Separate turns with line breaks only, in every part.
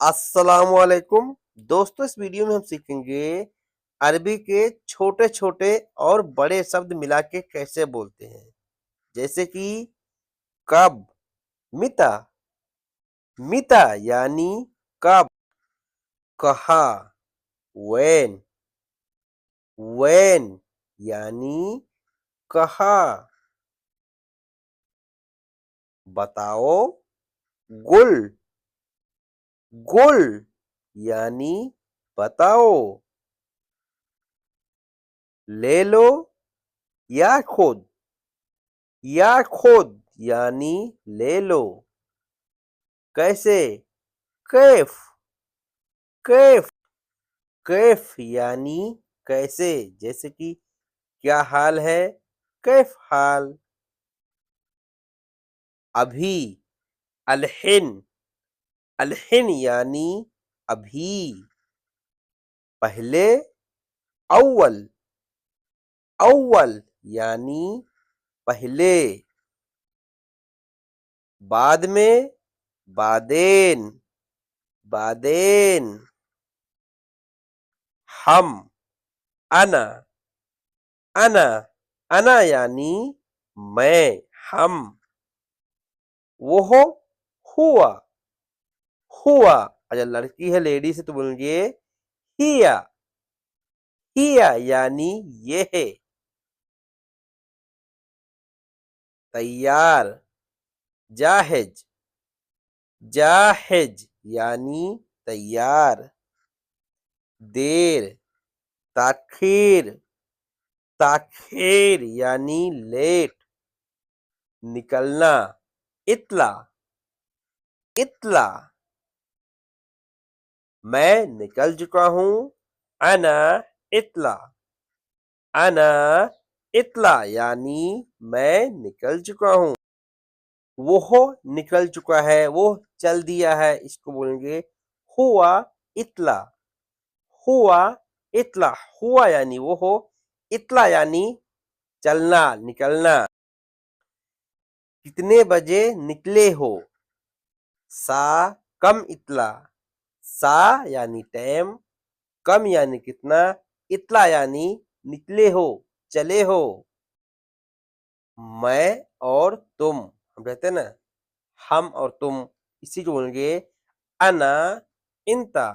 अस्सलामुअलैकुम दोस्तों, इस वीडियो में हम सीखेंगे अरबी के छोटे छोटे और बड़े शब्द मिला के कैसे बोलते हैं। जैसे कि कब, मिता। मिता यानी कब। कहा, वैन। वैन यानी कहा। बताओ, गुल। गुल यानी बताओ। ले लो या खुद। या खुद यानी ले लो। कैसे, कैफ। कैफ। कैफ यानी कैसे। जैसे कि क्या हाल है, कैफ हाल। अभी, अलहिन। अलहिन यानी अभी। पहले, अव्वल। अव्वल यानी पहले। बाद में, बादेन। बादेन। हम, अना। अना। अना यानी मैं, हम। वो हुआ। हुआ। अगर लड़की है, लेडी से, तो बोलेंगे हिया। हिया यानी ये है। तैयार, जाहिज। जाहिज यानी तैयार। देर, ताखीर। ताखीर यानी लेट। निकलना, इतला। इतला। मैं निकल चुका हूं, अना इतला। अना इतला यानी मैं निकल चुका हूं। वो निकल चुका है, वो चल दिया है, इसको बोलेंगे हुआ इतला। हुआ इतला। हुआ यानी वो हो, इतला यानी चलना, निकलना। कितने बजे निकले हो। सा, कम इतला। सा यानी टाइम, कम यानी कितना, इतला यानी निकले हो, चले हो। मैं और तुम, हम कहते हैं ना, हम और तुम, इसी को बोलेंगे अना इंता।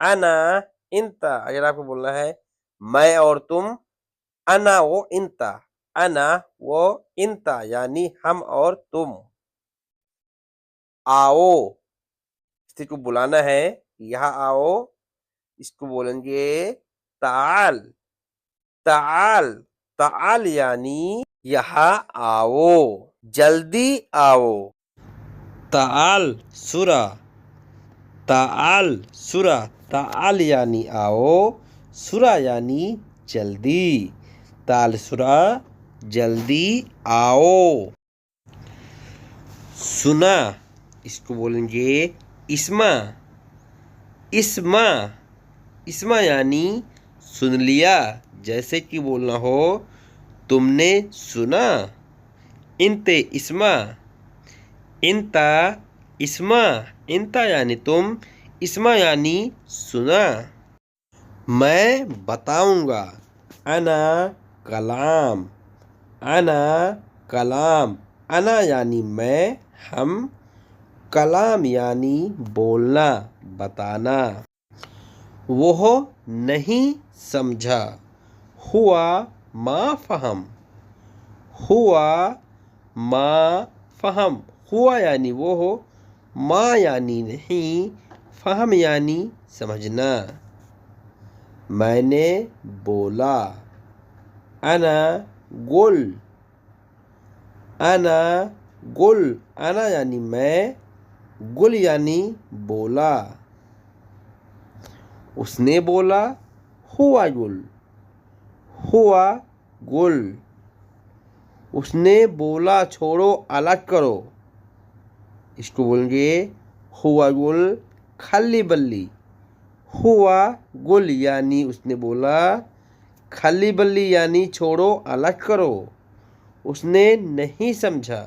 अना इंता। अगर आपको बोलना है मैं और तुम, अना वो इंता। अना वो इंता यानी हम और तुम। आओ, किसी को बुलाना है, यहाँ आओ, इसको बोलेंगे ताल। ताल। ताल यानी यहाँ आओ, जल्दी आओ। ताल सुरा। ताल सुरा। ताल यानी आओ, सुरा यानी जल्दी। ताल सुरा, जल्दी आओ। सुना, इसको बोलेंगे इस्मा। इस्मा। इस्मा यानी सुन लिया। जैसे कि बोलना हो तुमने सुना। इंते इस्मा। इंता इस्मा। इंता यानी तुम, इस्मा यानी सुना। मैं बताऊंगा, अना कलाम। अना कलाम। अना यानी मैं, हम। कलाम यानी बोलना, बताना। वो नहीं समझा, हुआ मा फहम। हुआ मा फहम। हुआ यानी वो हो, माँ यानी नहीं, फहम यानी समझना। मैंने बोला, अना गुल। अना गुल। अना यानी मैं, गुल यानी बोला। उसने बोला, हुआ गुल। हुआ गुल। उसने बोला छोड़ो, अलग करो, इसको बोलेंगे हुआ गुल खली बल्ली। हुआ गुल यानी उसने बोला, खली बल्ली यानी छोड़ो, अलग करो। उसने नहीं समझा,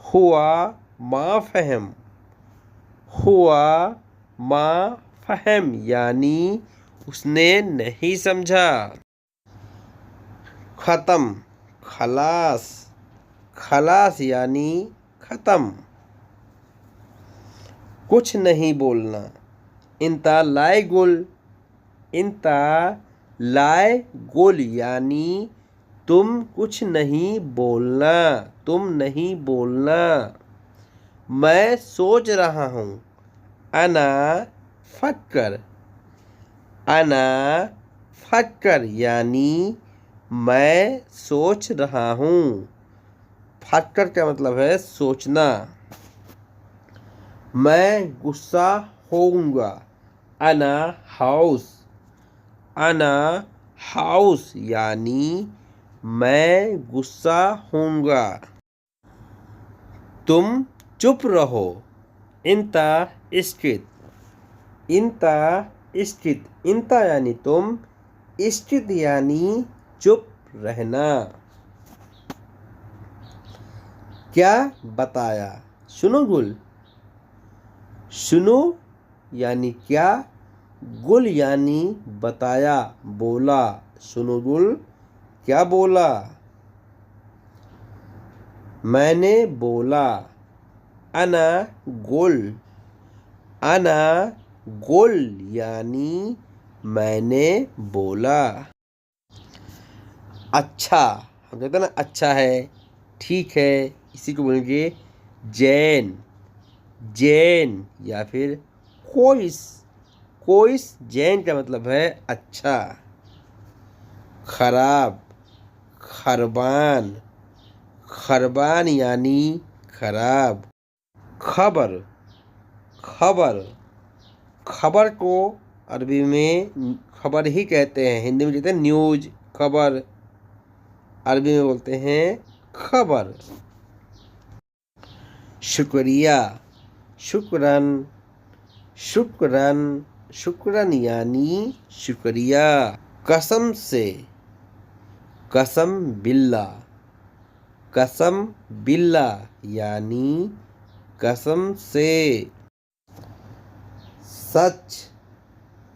हुआ मा फहम। हुआ मा फहम यानी उसने नहीं समझा। ख़त्म खलास, खलास यानी ख़त्म। कुछ नहीं बोलना, इंता लाए गुल, इंता लाए गुल यानी तुम कुछ नहीं बोलना, तुम नहीं बोलना। मैं सोच रहा हूँ, अना फक्कर, अना फक्कर यानी मैं सोच रहा हूँ। फक्कर का मतलब है सोचना। मैं गुस्सा होऊंगा, अना हाउस, अना हाउस यानी मैं गुस्सा होऊंगा। तुम चुप रहो, इंता स्कित, इंता स्कित, इंता यानी तुम, स्कित यानी चुप रहना। क्या बताया, सुनो गुल, सुनो यानी क्या, गुल यानी बताया बोला। सुनो गुल क्या बोला। मैंने बोला, अना गुल, अना गुल यानी मैंने बोला। अच्छा, हम कहते हैं ना अच्छा है, ठीक है, इसी को बोलेंगे जैन, जैन या फिर कोइस, कोइस जैन का मतलब है अच्छा। खराब, खरबान, खरबान यानी खराब। खबर, खबर, खबर को अरबी में खबर ही कहते हैं, हिंदी में कहते हैं न्यूज, खबर, अरबी में बोलते हैं खबर। शुक्रिया, शुक्रन, शुक्रन, शुक्रन यानी शुक्रिया। कसम से, कसम बिल्ला, कसम बिल्ला यानी कसम से। सच,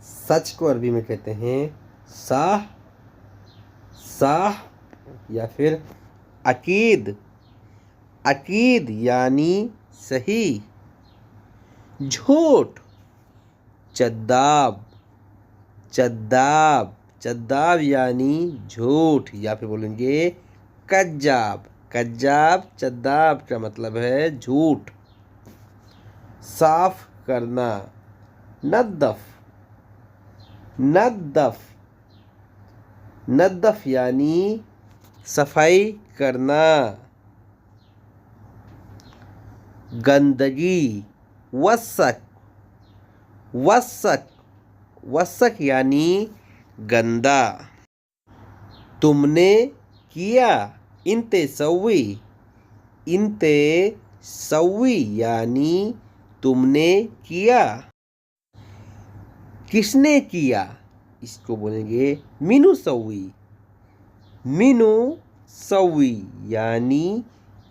सच को अरबी में कहते हैं साह, साह या फिर अकीद, अकीद यानी सही। झूठ, चद्दाब, चद्दाब, चद्दाब यानी झूठ या फिर बोलेंगे कज्जाब, कज्जाब चद्दाब का मतलब है झूठ। साफ करना, नद्दफ, नद्दफ, नद्दफ यानी सफाई करना। गंदगी, वसक, वसक, वसक यानी गंदा। तुमने किया, इंते सवी, इंते सवी यानी तुमने किया। किसने किया, इसको बोलेंगे मीनू सवी, मीनू सवी यानी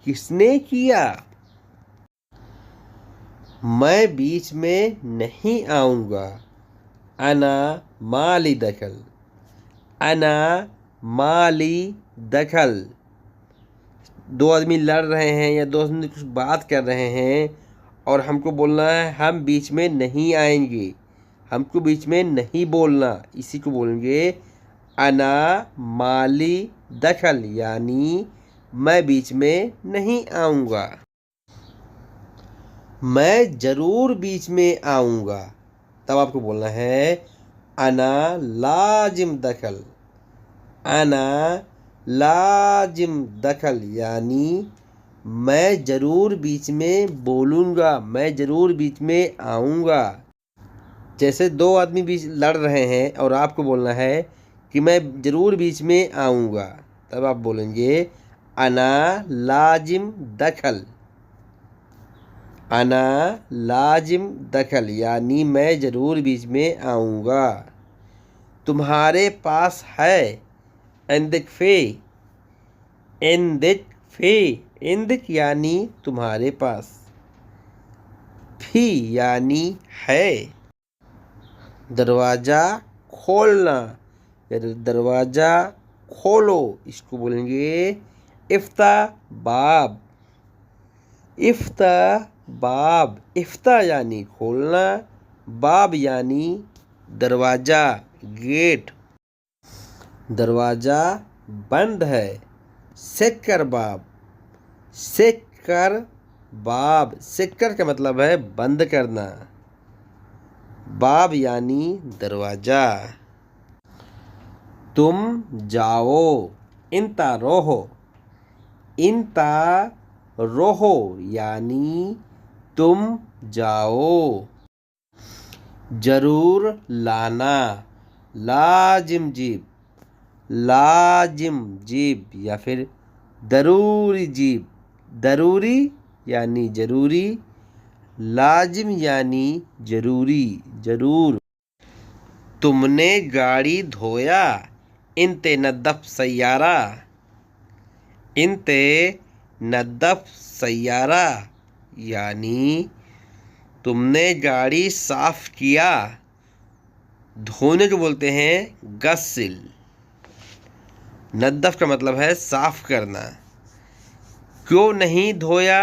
किसने किया। मैं बीच में नहीं आऊँगा, अना माली दखल, अना माली दखल। दो आदमी लड़ रहे हैं या दो आदमी कुछ बात कर रहे हैं और हमको बोलना है हम बीच में नहीं आएंगे, हमको बीच में नहीं बोलना, इसी को बोलेंगे अना माली दखल यानी मैं बीच में नहीं आऊँगा। मैं ज़रूर बीच में आऊँगा, तब आपको बोलना है अना लाजिम दखल, अना लाजिम दखल यानी मैं ज़रूर बीच में बोलूँगा, मैं ज़रूर बीच में आऊँगा। जैसे दो आदमी बीच लड़ रहे हैं और आपको बोलना है कि मैं ज़रूर बीच में आऊँगा, तब आप बोलेंगे अना लाजिम दखल, अना लाजिम दखल यानी मैं ज़रूर बीच में आऊँगा। तुम्हारे पास है, इंदिक फे, इंदिक फे, इंदिक यानी तुम्हारे पास। फी यानी है। दरवाज़ा खोलना, दरवाज़ा खोलो, इसको बोलेंगे इफ्ता बाब। इफ्ता बाब, इफ्ता यानी खोलना, बाब यानी दरवाज़ा, गेट। दरवाज़ा बंद है। सेक्कर बाब, सेक्कर बाब, सेक्कर का मतलब है बंद करना, बाब यानी दरवाज़ा। तुम जाओ, इंता रोहो, इंता रोहो यानी तुम जाओ। जरूर लाना, लाजिम जीब, लाजिम जीब या फिर दरूरी जीब। दरूरी यानी जरूरी, लाजिम यानी जरूरी, जरूर। तुमने गाड़ी धोया, इंते नद्दफ सैयारा, इंते नद्दफ सैयारा यानी तुमने गाड़ी साफ किया। धोने को बोलते हैं गस्सिल। नद्दफ का मतलब है साफ करना। क्यों नहीं धोया,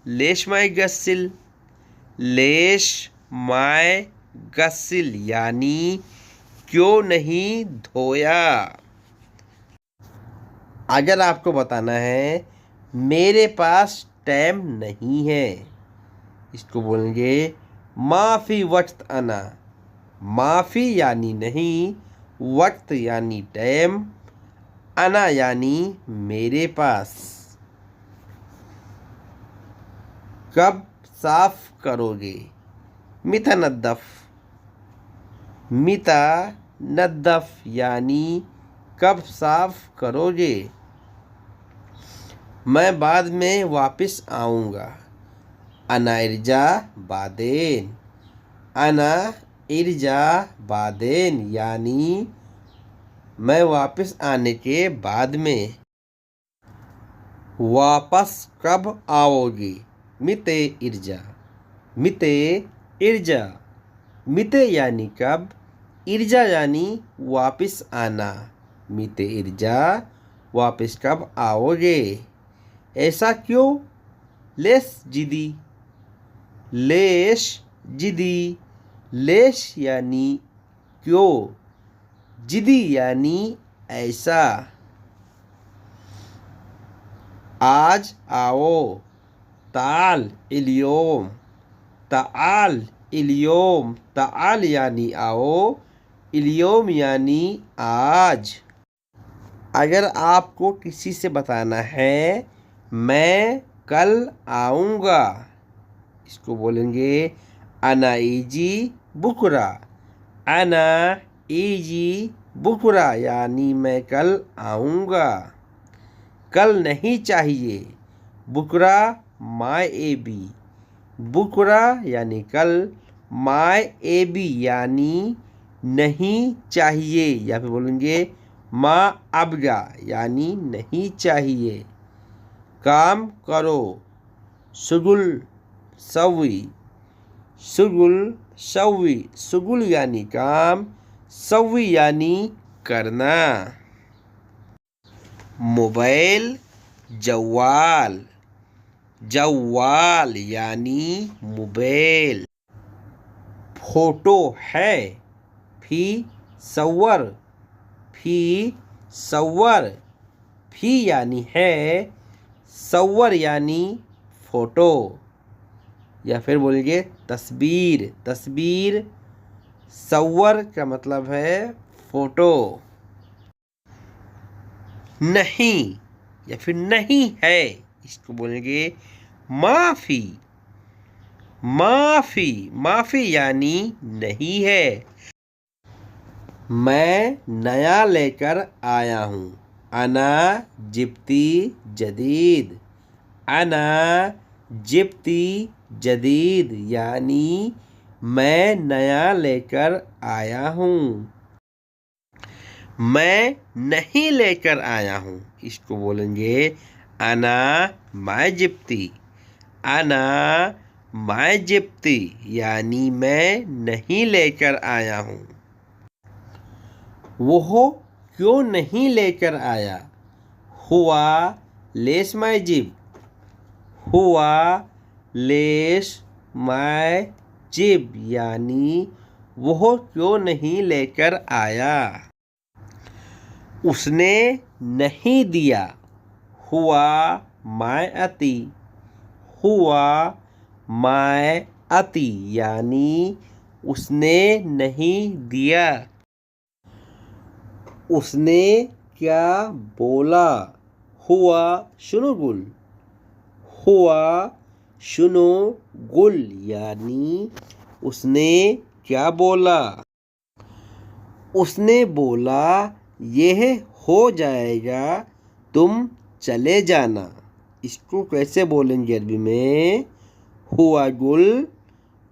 लेश माय गस्सिल, लेश माय गस्सिल यानी क्यों नहीं धोया। अगर आपको बताना है मेरे पास टाइम नहीं है, इसको बोलेंगे माफ़ी वक्त अना। माफ़ी यानी नहीं, वक्त यानी टाइम, अना यानी मेरे पास। कब साफ करोगे, मिता नद्दफ, मिता नद्दफ यानी कब साफ करोगे। मैं बाद में वापस आऊँगा, अना इर्जा बादेन, अना इर्जा बादेन यानी मैं वापस आने के बाद में। वापस कब आओगे, मिते इर्जा, मिते इर्जा, मिते यानी कब, इर्जा यानी वापस आना। मिते इर्जा, वापस कब आओगे। ऐसा क्यों, लेस जिदी, लेश जिदी, लेश यानी क्यों, जिदी यानी ऐसा। आज आओ, ताल इलियोम, ताल इलियोम, ताल यानी आओ, इलियोम यानी आज। अगर आपको किसी से बताना है मैं कल आऊँगा, इसको बोलेंगे अना इजी बुकरा, अना इजी बुकरा यानी मैं कल आऊँगा। कल नहीं चाहिए, बुकरा माय ए बी, बुकरा यानी कल, माय ए बी यानी नहीं चाहिए या फिर बोलेंगे माँ अबगा यानी नहीं चाहिए। काम करो, शुगुल सवी, शुगुल सवी, शुगुल यानी काम, सवी यानी करना। मोबाइल जवाल, जवाल यानी मोबाइल। फोटो है, फी सवर, फी सवर, फी यानी है, सवर यानी फोटो या फिर बोलेंगे तस्वीर, तस्वीर, सवर का मतलब है फोटो। नहीं या फिर नहीं है, इसको बोलेंगे माफ़ी, माफ़ी, माफ़ी यानी नहीं है। मैं नया लेकर आया हूँ, अना जिप्ती जदीद, अना जिप्ती जदीद यानी मैं नया लेकर आया हूँ। मैं नहीं लेकर आया हूँ, इसको बोलेंगे अना माय जिप्ती, अना मैं जिप्ती यानी मैं नहीं लेकर आया हूँ। वो क्यों नहीं लेकर आया? हुआ लेस माय जिप। हुआ लेस माय जिप यानी वो क्यों नहीं लेकर आया। उसने नहीं दिया। हुआ माय अति। हुआ माय अति यानी उसने नहीं दिया। उसने क्या बोला? हुआ शुनुगुल। हुआ शुनुगुल यानी उसने क्या बोला। उसने बोला यह हो जाएगा, तुम चले जाना। इसको कैसे बोलेंगे अरबी में? हुआ गुल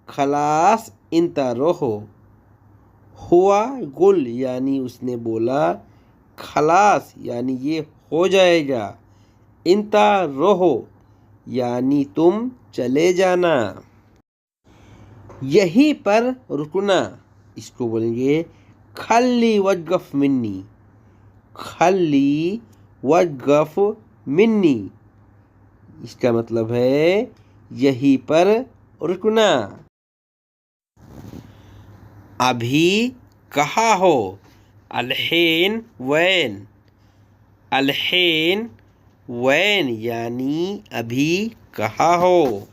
खलास इंता रहो। हुआ गुल यानी उसने बोला, खलास यानी ये हो जाएगा, इंता रहो यानी तुम चले जाना। यहीं पर रुकना। इसको बोलेंगे खल्ली वक़्फ़ मिन्नी। खल्ली वक़्फ़ मिन्नी इसका मतलब है यहीं पर रुकना। अभी कहाँ हो? अलहीन वैन। अलहीन वैन यानी अभी कहाँ हो।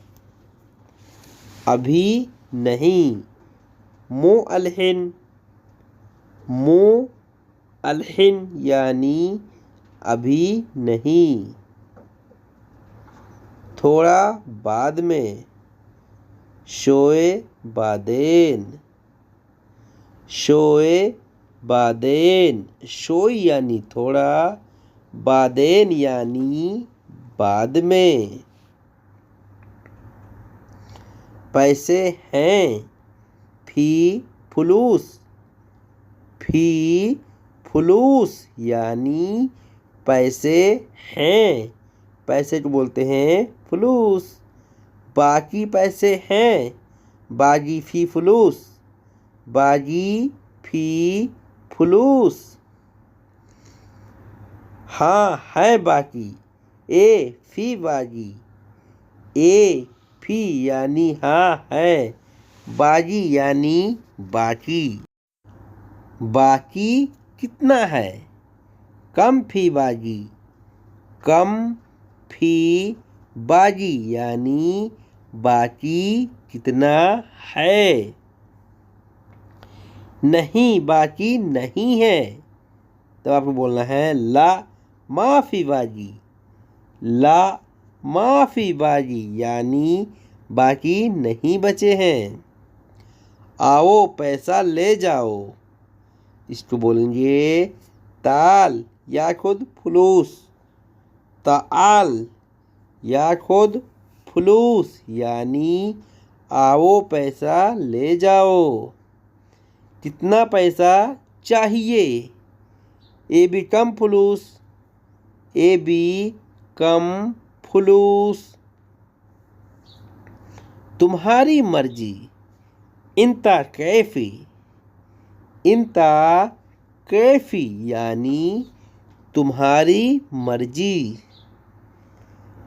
अभी नहीं। मो अलहीन। मो अलहीन यानी अभी नहीं। थोड़ा बाद में। शोए बादेन। शोए बादेन शोई यानी थोड़ा, बादेन यानी बाद में। पैसे हैं। फी फुलूस। फी फुलूस यानी पैसे हैं। पैसे को बोलते हैं फुलूस। बाकी पैसे हैं। बागी फी फुलूस। बागी फी फुलूस। हाँ है बाकी। ए फी बागी। ए फी यानी हाँ है। बागी यानी बाकी। बाकी कितना है? कम फी बागी। कम फी बागी यानी बाकी कितना है। नहीं बाकी नहीं है तो आपको बोलना है ला माफ़ी बागी। ला माफ़ी बागी यानी बाकी नहीं बचे हैं। आओ पैसा ले जाओ। इसको बोलेंगे ताल या खुद फुलूस। ताल या खुद फुलूस यानी आओ पैसा ले जाओ। कितना पैसा चाहिए? ए बी कम फुलूस। ए बी कम फुलूस। तुम्हारी मर्जी। इंता कैफी। इंता कैफी यानी तुम्हारी मर्जी।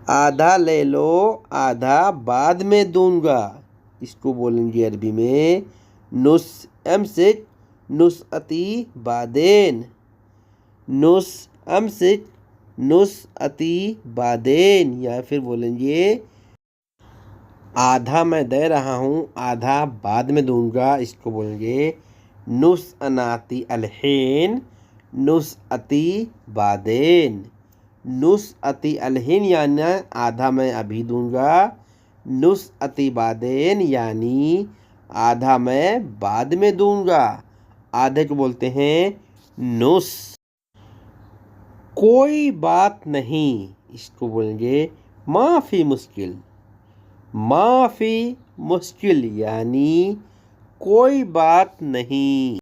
आधा ले लो, आधा बाद में दूंगा। इसको बोलेंगे अरबी में नुस अमसिक नुसअती बादेन। नुस अमसिक नुसअती बादेन या फिर बोलेंगे आधा मैं दे रहा हूँ, आधा बाद में दूंगा। इसको बोलेंगे नुस अनाती अलहीन नुसअती बादेन। नुसअती अलहीन यानी आधा मैं अभी दूंगा। नुसअती बादेन यानी आधा मैं बाद में दूंगा। आधे को बोलते हैं नुस। कोई बात नहीं। इसको बोलेंगे माफ़ी मुश्किल। माफ़ी मुश्किल यानी कोई बात नहीं।